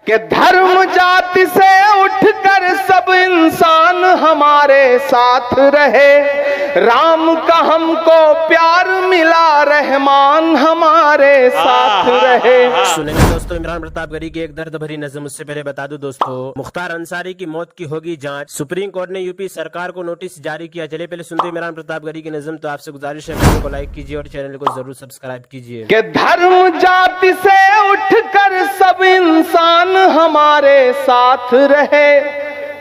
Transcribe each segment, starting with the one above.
कि धर्म जाति से उठकर सब इंसान हमारे साथ रहे, राम का हमको प्यार मिला, रहमान हमारे साथ रहे। सुनेंगे दोस्तों इमरान प्रतापगढ़ी की एक दर्द भरी नज़म। उससे पहले बता दूं दोस्तों, मुख्तार अंसारी की मौत की होगी जांच, सुप्रीम कोर्ट ने यूपी सरकार को नोटिस जारी किया। चलिए पहले सुनते इमरान प्रतापगढ़ी की नज़म। तो आपसे गुजारिश है वीडियो को लाइक कीजिए और चैनल को जरूर सब्सक्राइब कीजिए। कि धर्म जाति से उठकर सब इंसान हमारे साथ रहे।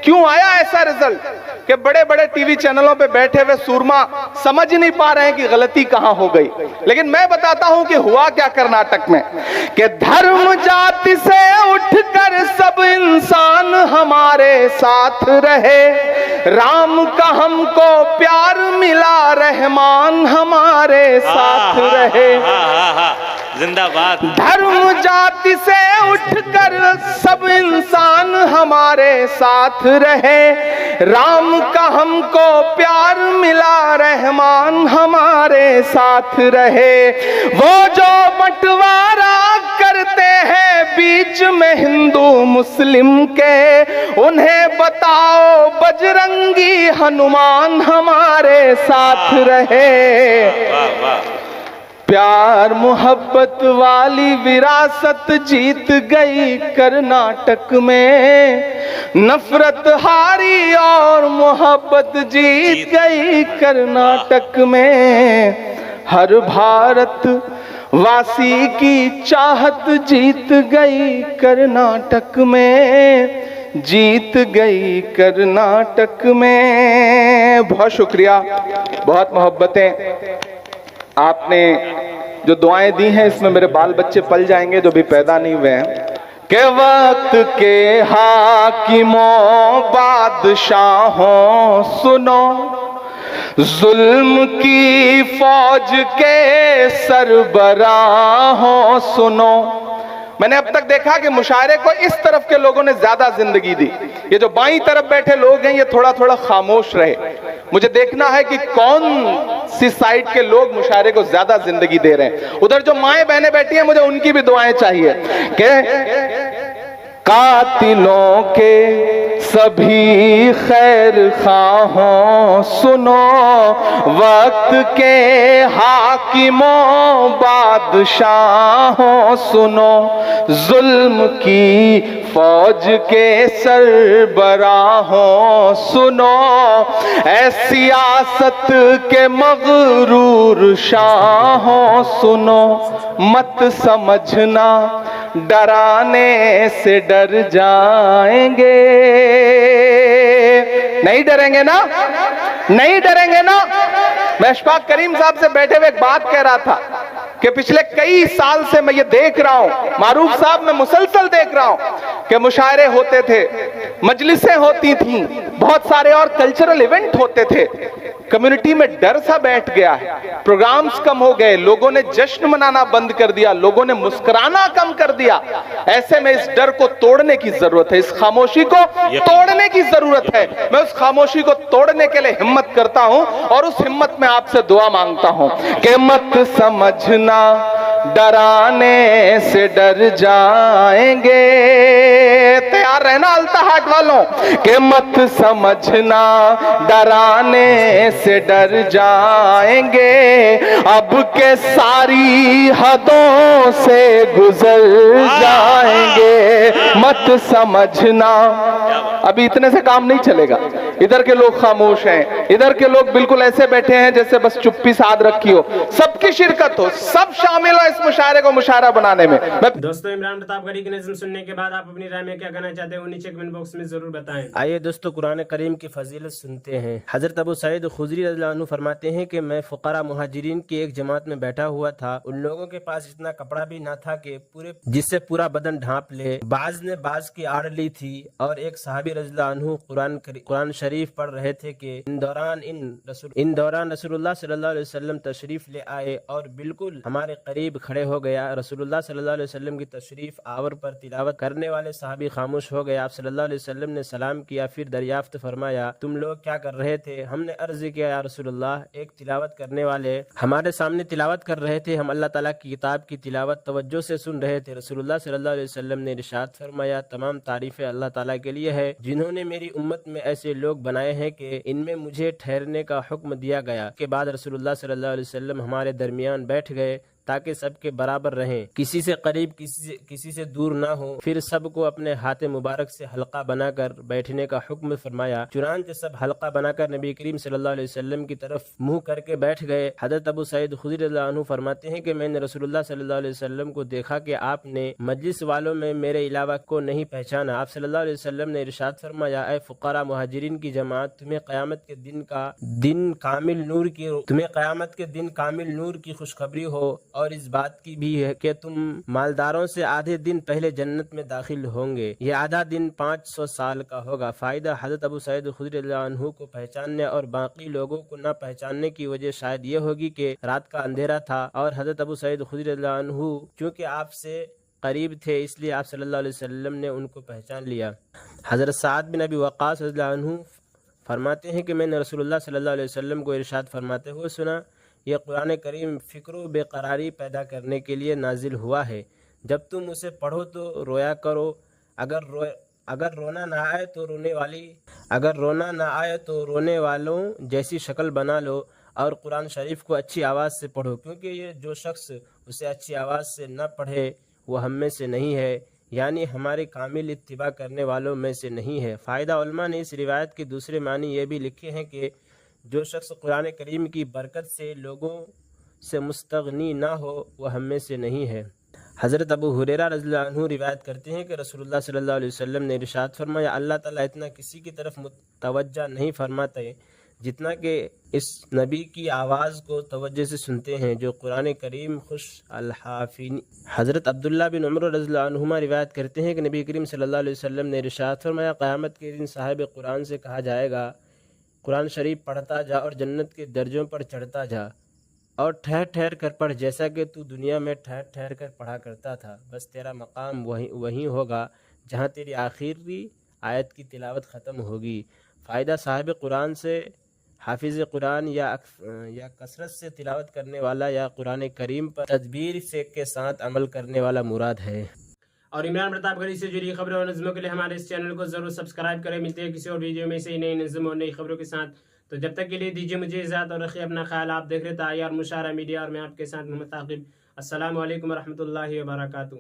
क्यों आया ऐसा रिजल्ट कि बड़े बड़े टीवी चैनलों पे बैठे हुए सूरमा समझ नहीं पा रहे हैं कि गलती कहां हो गई, लेकिन मैं बताता हूं कि हुआ क्या कर्नाटक में। कि धर्म जाति से उठकर सब इंसान हमारे साथ रहे, राम का हमको प्यार मिला, रहमान हमारे साथ रहे। जिंदाबाद। धर्म जाति से उठकर सब इंसान हमारे साथ रहे, राम का हमको प्यार मिला, रहमान हमारे साथ रहे। वो जो बंटवारा करते हैं बीच में हिंदू मुस्लिम के, उन्हें बताओ बजरंगी हनुमान हमारे साथ रहे। वाह वाह। प्यार मोहब्बत वाली विरासत जीत गई कर्नाटक में, नफरत हारी और मोहब्बत जीत गई कर्नाटक में। हर भारत वासी की चाहत जीत गई कर्नाटक में, जीत गई कर्नाटक में। बहुत शुक्रिया, बहुत मोहब्बतें आपने जो दुआएं दी हैं, इसमें मेरे बाल बच्चे पल जाएंगे जो भी पैदा नहीं हुए हैं। के वक्त के हाकिमों बादशाहों सुनो, जुल्म की फौज के सरबराहों सुनो। मैंने अब तक देखा कि मुशायरे को इस तरफ के लोगों ने ज्यादा जिंदगी दी। ये जो बाईं तरफ बैठे लोग हैं ये थोड़ा थोड़ा खामोश रहे। मुझे देखना है कि कौन सी साइड के लोग मुशायरे को ज्यादा जिंदगी दे रहे हैं। उधर जो माएं बहनें बैठी हैं, मुझे उनकी भी दुआएं चाहिए कि कातिलों के सभी खैर खाहों सुनो, वक्त के हाकिमों बादशाहों सुनो, जुल्म की फौज के सरबराहों सुनो, ऐ सियासत के मगरूर शाहों सुनो। मत समझना डराने से डर जाएंगे, नहीं डरेंगे ना, नहीं डरेंगे ना। मैं अशफाक करीम साहब से बैठे हुए एक बात कह रहा था कि पिछले कई साल से मैं ये देख रहा हूं, मारूफ साहब मैं मुसलसल देख रहा हूं कि मुशायरे होते थे, मजलिसें होती थीं, बहुत सारे और कल्चरल इवेंट होते थे। कम्युनिटी में डर सा बैठ गया है, प्रोग्राम्स कम हो गए, लोगों ने जश्न मनाना बंद कर दिया, लोगों ने मुस्कुराना कम कर दिया। ऐसे में इस डर को तोड़ने की जरूरत है, इस खामोशी को तोड़ने की जरूरत है। मैं उस खामोशी को तोड़ने के लिए हिम्मत करता हूं और उस हिम्मत में आपसे दुआ मांगता हूं कि मत समझना डराने से डर जाएंगे। तैयार रहना अल्ता हाट वालों कि मत समझना डराने से डर जाएंगे, अब के सारी हदों से गुजर जाएंगे। मत समझना, अभी इतने से काम नहीं चलेगा। इधर के लोग खामोश हैं, इधर के लोग बिल्कुल ऐसे बैठे हैं जैसे बस चुप्पी साध रखी हो। सबकी शिरकत हो, सब शामिल हो इस मुशायरे को मुशायरा बनाने में। दोस्तों इमरान प्रतापगढ़ी की नज़म सुनने के बाद आप अपनी राय में क्या कहना चाहते हैं, वो नीचे कमेंट बॉक्स में जरूर बताएं। आइए दोस्तों कुरान करीम की फजीलत सुनते हैं। हजरत अबू सईद खुदरी रज़ियल्लाहु अन्हु फरमाते हैं कि मैं फुकरा मुहाजिरीन की एक जमात में बैठा हुआ था। उन लोगों के पास इतना कपड़ा भी ना था कि जिससे पूरा बदन ढांप ले। बाज ने बाज की आड़ ली थी और एक सहाबी रज़ियल्लाहु अन्हु कुरान शरीफ शरीफ पढ़ रहे थे कि इन दौरान रसूलुल्लाह सल्लल्लाहु अलैहि वसल्लम तशरीफ ले आए और बिल्कुल हमारे करीब खड़े हो गया। रसूलुल्लाह सल्लल्लाहु अलैहि वसल्लम की तशरीफ आवर पर तिलावत करने वाले सहाबी खामोश हो गए। आप सल्लल्लाहु अलैहि वसल्लम ने सलाम किया, फिर दरियाफ्त फरमाया, तुम लोग क्या कर रहे थे? हमने अर्ज किया, या रसूलुल्लाह, एक तिलावत करने वाले हमारे सामने तिलावत कर रहे थे, हम अल्लाह ताला की किताब की तिलावत तवज्जो से सुन रहे थे। रसूलुल्लाह सल्लल्लाहु अलैहि वसल्लम ने इरशाद फरमाया, तमाम तारीफें अल्लाह ताला के लिए है जिन्होंने मेरी उम्मत में ऐसे लोग बनाए हैं कि इनमें मुझे ठहरने का हुक्म दिया गया। के बाद रसूलुल्लाह सल्लल्लाहु अलैहि वसल्लम हमारे दरमियान बैठ गए ताकि सबके बराबर रहें, किसी से करीब किसी से दूर ना हो। फिर सबको अपने हाथ मुबारक से हल्का बनाकर बैठने का हुक्म फरमाया। चुनांचे सब हल्का बनाकर नबी करीम सल्लल्लाहु अलैहि वसल्लम की तरफ मुंह करके बैठ गए। हजरत अबू सईद खुदरी रज़ियल्लाहु अन्हु फरमाते हैं कि मैंने रसूलुल्लाह सल्लल्लाहु अलैहि वसल्लम को देखा कि आपने मजलिस वालों में मेरे अलावा को नहीं पहचाना। आप सल्लल्लाहु अलैहि वसल्लम ने इरशाद फरमाया, ऐ फुक़रा मुहाजिरीन की जमात, तुम्हें क़यामत के दिन कामिल नूर की खुशखबरी हो और इस बात की भी है कि तुम मालदारों से आधे दिन पहले जन्नत में दाखिल होंगे। ये आधा दिन 500 साल का होगा। फायदा, हजरत अबू सईद खुदरी रज़ियल्लाहु अन्हु को पहचानने और बाकी लोगों को न पहचानने की वजह शायद ये होगी कि रात का अंधेरा था और हजरत अबू सईद खुदरी रज़ियल्लाहु अन्हु चूँकि आपसे करीब थे इसलिए आप सल्लल्लाहु अलैहि वसल्लम ने उनको पहचान लिया। हजरत साद बिन अबी वक़ास रज़ियल्लाहु अन्हु फरमाते हैं कि मैंने रसूलुल्लाह सल्लल्लाहु अलैहि वसल्लम को इरशाद फरमाते हुए सुना, यह कुरान करीम फ़िक्र व बेकरारी पैदा करने के लिए नाजिल हुआ है। जब तुम उसे पढ़ो तो रोया करो, अगर रोना ना आए तो रोने वालों जैसी शक्ल बना लो और कुरान शरीफ को अच्छी आवाज़ से पढ़ो, क्योंकि ये जो शख्स उसे अच्छी आवाज़ से न पढ़े वो हम में से नहीं है, यानी हमारे कामिल इत्तिबा करने वालों में से नहीं है। फ़ायदा, उलमा ने इस रिवायत के दूसरे मानी ये भी लिखे हैं कि जो शख्स कुरान करीम की बरकत से लोगों से मुस्तगनी ना हो वह हम में से नहीं है। हज़रत अबू हुरैरा रज़ियल्लाहु अन्हु रिवायत करते हैं कि रसूलुल्लाह सल्लल्लाहु अलैहि वसल्लम ने इरशाद फरमाया, अल्लाह ताला इतना किसी की तरफ तवज्जो नहीं फरमाते जितना कि इस नबी की आवाज़ को तवज्जो से सुनते हैं जो कुरान करीम खुश अल-हाफिनी। हज़रत अब्दुल्ला बिन उमर रज़ियल्लाहु अन्हुमा रिवायत करते हैं कि नबी करीम सल्लल्लाहु अलैहि वसल्लम ने इरशाद फरमाया, क़यामत के दिन साहिब कुरान से कहा जाएगा, कुरान शरीफ पढ़ता जा और जन्नत के दर्जों पर चढ़ता जा और ठहर ठहर कर पढ़, जैसा कि तू दुनिया में ठहर ठहर कर पढ़ा करता था। बस तेरा मकाम वहीं होगा जहाँ तेरी आखिरी आयत की तिलावत ख़त्म होगी। फ़ायदा, साहिब कुरान से हाफिज़ कुरान या कसरत से तिलावत करने वाला या कुरान करीम पर तदबीर से के साथ अमल करने वाला मुराद है। और इमरान प्रतापगढ़ी से जुड़ी खबरों और नज़्मों के लिए हमारे इस चैनल को जरूर सब्सक्राइब करें। मिलते हैं किसी और वीडियो में से नई नज़्म और नई खबरों के साथ। तो जब तक के लिए दीजिए मुझे इजाज़त और रखिए अपना ख्याल। आप देख रहे थे आयार मुशारा मीडिया और मैं आपके साथ मोहम्मद ताक़िब। अस्सलामु अलैकुम रहमतुल्लाहि व बरकातुहू।